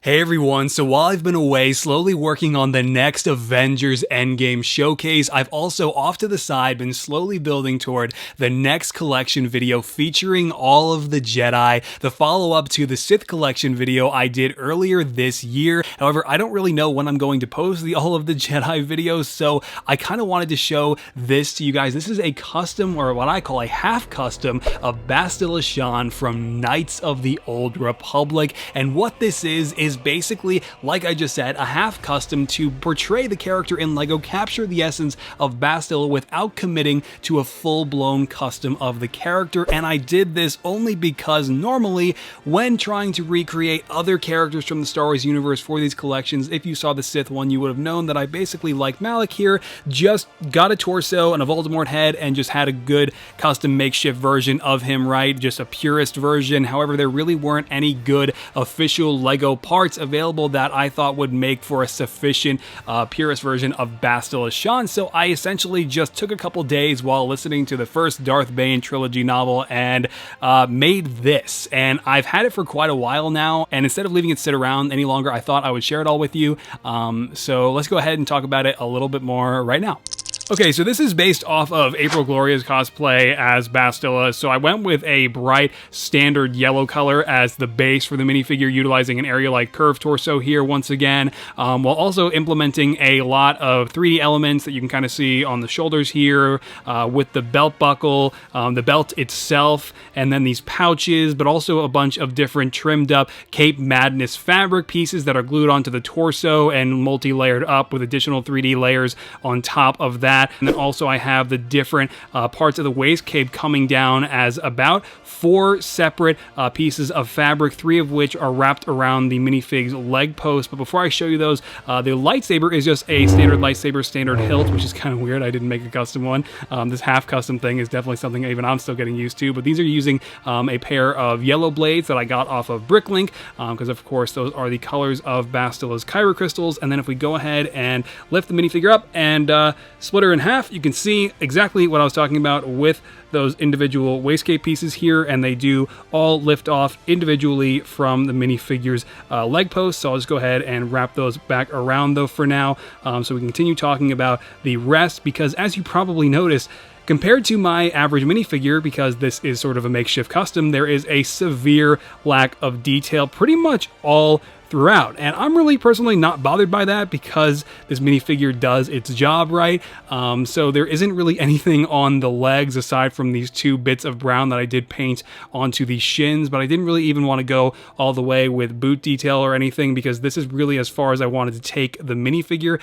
Hey everyone, so while I've been away slowly working on the next Avengers Endgame showcase, I've also off to the side been slowly building toward the next collection video featuring all of the Jedi, the follow-up to the Sith collection video I did earlier this year. However, I don't really know when I'm going to post the all of the Jedi videos, so I kind of wanted to show this to you guys. This is a custom, or what I call a half custom, of Bastila Shan from Knights of the Old Republic, and what this is basically, like I just said, a half custom to portray the character in LEGO, capture the essence of Bastila without committing to a full-blown custom of the character. And I did this only because normally when trying to recreate other characters from the Star Wars universe for these collections, if you saw the Sith one, you would have known that I basically, like Malik here, just got a torso and a Voldemort head and just had a good custom makeshift version of him, right? Just a purist version. However, there really weren't any good official LEGO parts available that I thought would make for a sufficient purist version of Bastila Shan. So I essentially just took a couple days while listening to the first Darth Bane trilogy novel and made this. And I've had it for quite a while now, and instead of leaving it sit around any longer, I thought I would share it all with you. So let's go ahead and talk about it a little bit more right now. Okay, so this is based off of April Gloria's cosplay as Bastila, so I went with a bright standard yellow color as the base for the minifigure, utilizing an area-like curved torso here once again, while also implementing a lot of 3D elements that you can kind of see on the shoulders here, with the belt buckle, the belt itself, and then these pouches, but also a bunch of different trimmed up Cape Madness fabric pieces that are glued onto the torso and multi-layered up with additional 3D layers on top of that. And then also I have the different parts of the waist cape coming down as about 4 separate pieces of fabric, 3 of which are wrapped around the minifig's leg post. But before I show you those, the lightsaber is just a standard lightsaber, standard hilt, which is kind of weird. I didn't make a custom one. This half custom thing is definitely something even I'm still getting used to. But these are using a pair of yellow blades that I got off of Bricklink, because of course those are the colors of Bastila's Kyber crystals. And then if we go ahead and lift the minifigure up and split her in half, you can see exactly what I was talking about with those individual waistcape pieces here, and they do all lift off individually from the minifigure's leg post. So I'll just go ahead and wrap those back around though for now, so we can continue talking about the rest, because as you probably noticed, compared to my average minifigure, because this is sort of a makeshift custom, there is a severe lack of detail pretty much all throughout. And I'm really personally not bothered by that because this minifigure does its job right. So there isn't really anything on the legs aside from these 2 bits of brown that I did paint onto the shins, but I didn't really even want to go all the way with boot detail or anything because this is really as far as I wanted to take the minifigure.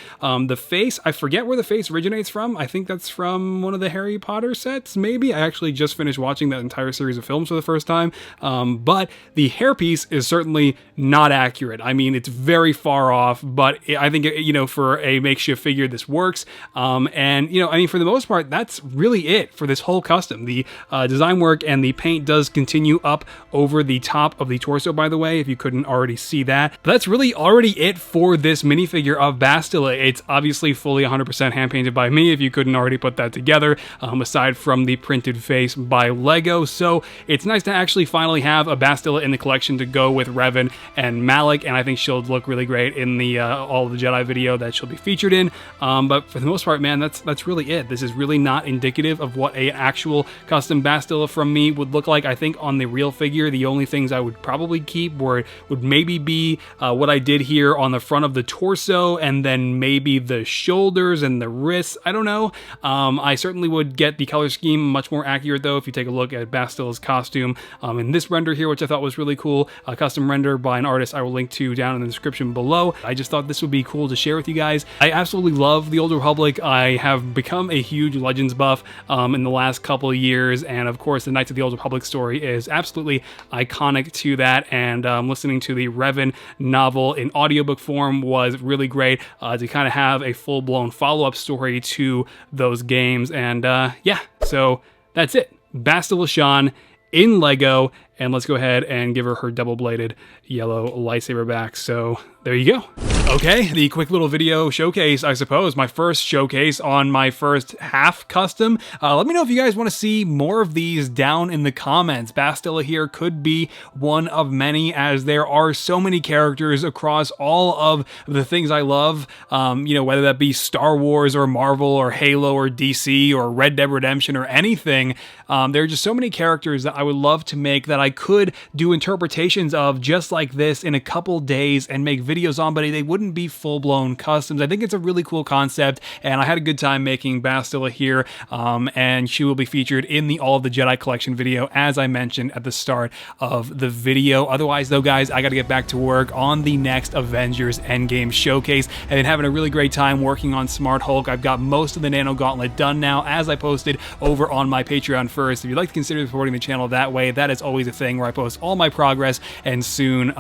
The face, I forget where the face originates from. I think that's from one of the Harry Potter sets, maybe. I actually just finished watching that entire series of films for the first time, but the hairpiece is certainly not accurate. I mean, it's very far off, but I think, you know, for a makeshift figure, this works. And, you know, I mean, for the most part, that's really it for this whole custom. The design work and the paint does continue up over the top of the torso, by the way, if you couldn't already see that. But that's really already it for this minifigure of Bastila. It's obviously fully 100% hand-painted by me, if you couldn't already put that together, aside from the printed face by LEGO. So it's nice to actually finally have a Bastila in the collection to go with Revan and Malik, and I think she'll look really great in the all of the Jedi video that she'll be featured in. But for the most part, man, that's really it. This is really not indicative of what an actual custom Bastila from me would look like. I think on the real figure, the only things I would probably keep would maybe be what I did here on the front of the torso, and then maybe the shoulders and the wrists. I don't know. I certainly would get the color scheme much more accurate though if you take a look at Bastila's costume in this render here, which I thought was really cool. A custom render by an artist I will link to down in the description below. I just thought this would be cool to share with you guys. I absolutely love the Old Republic. I have become a huge Legends buff in the last couple of years, and of course the Knights of the Old Republic story is absolutely iconic to that, and listening to the Revan novel in audiobook form was really great to kind of have a full-blown follow-up story to those games. And yeah, so that's it. Bastila Shan in LEGO, and let's go ahead and give her double-bladed yellow lightsaber back. So there you go. Okay, the quick little video showcase, I suppose, my first showcase on my first half custom. Let me know if you guys want to see more of these down in the comments. Bastila here could be one of many, as there are so many characters across all of the things I love, you know, whether that be Star Wars or Marvel or Halo or DC or Red Dead Redemption or anything. There are just so many characters that I would love to make that I could do interpretations of just like this in a couple days and make videos on, but they wouldn't be full-blown customs. I think it's a really cool concept, and I had a good time making Bastila here, and she will be featured in the All of the Jedi Collection video, as I mentioned at the start of the video. Otherwise, though, guys, I got to get back to work on the next Avengers Endgame showcase. I've been having a really great time working on Smart Hulk. I've got most of the Nano Gauntlet done now, as I posted over on my Patreon first. If you'd like to consider supporting the channel that way, that is always a thing where I post all my progress, and soon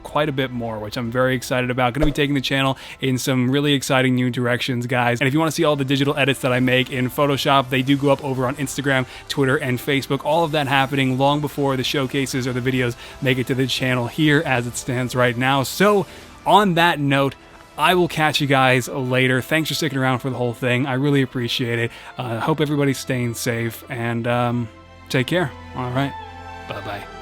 quite a bit more, which I'm very excited about. Going to be taking the channel in some really exciting new directions, guys. And if you want to see all the digital edits that I make in Photoshop, they do go up over on Instagram, Twitter, and Facebook. All of that happening long before the showcases or the videos make it to the channel here as it stands right now. So on that note, I will catch you guys later. Thanks for sticking around for the whole thing. I really appreciate it. Hope everybody's staying safe, and take care. All right. Bye-bye.